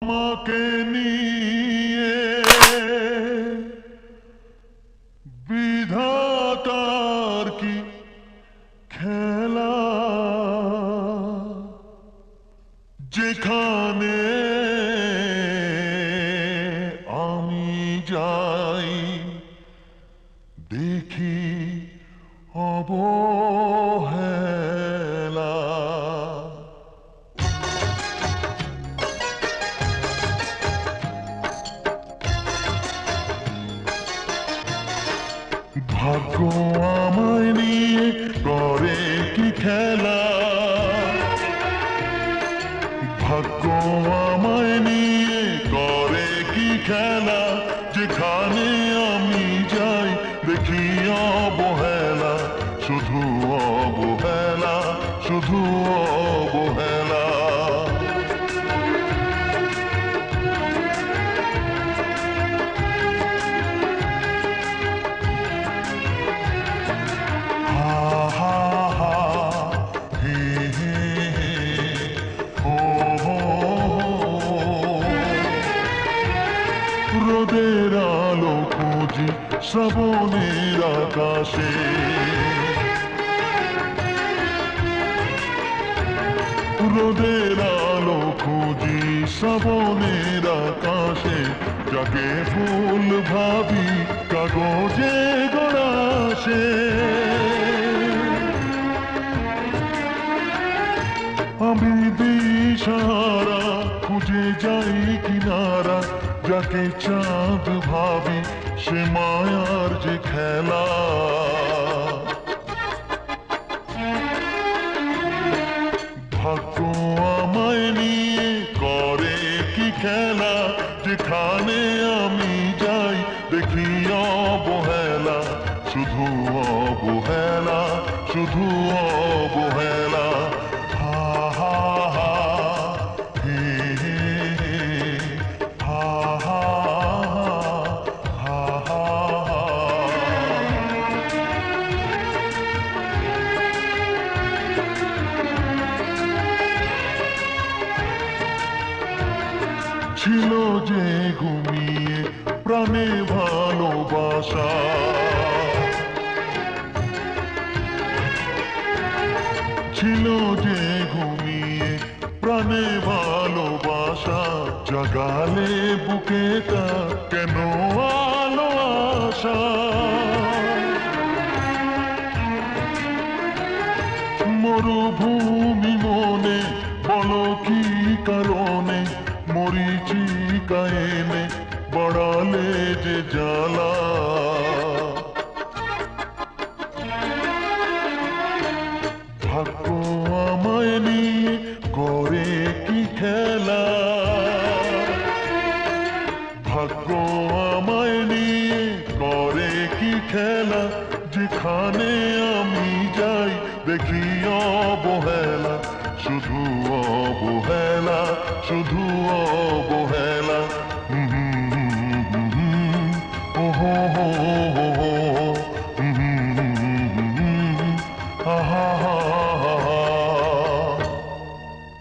আমাকে নিয়ে বিধাতার কি খেলা, যেখানে আমি যাই দেখি অবহেলা। ভাগ্য আমায় নিয়ে করে কি খেলা, ভাগ্য আমায় নিয়ে করে কি খেলা, যেখানে আমি যাই দেখি অবহেলা, শুধু অবহেলা, শুধু অবহেলা। রোদের আলো খুঁজি শ্রাবণের আকাশে, রোদের আলো খুঁজি শ্রাবণের আকাশে, যাকে ফুল ভাবি কাগজে গড়াসে। আমি দিশাহারা খুঁজে যাই কিনারা, যাকে চাঁদ ভাবি সে মায়ার যে খেলা। ভাগ্য আমায় নিয়ে করে কি খেলা, যেখানে আমি যাই দেখি অবহেলা, শুধু অবহেলা, শুধু অবহেলা। ছিল যে ঘুমিয়ে প্রাণে ভালোবাসা, ছিল যে ঘুমিয়ে প্রাণে ভালোবাসা, জাগালে বুকে তা কেন আলো আশা। মরুভূমি মনে বলো কি কারণে, মরিচিকা এনে বাড়ালে যে জ্বালা। ভাগ্য আমায় নিয়ে করে কি খেলা, ভাগ্য আমায় নিয়ে করে কি খেলা, যেখানে আমি যাই দেখি অবহেলা, শুধু অবহেলা, শুধু অবহেলা।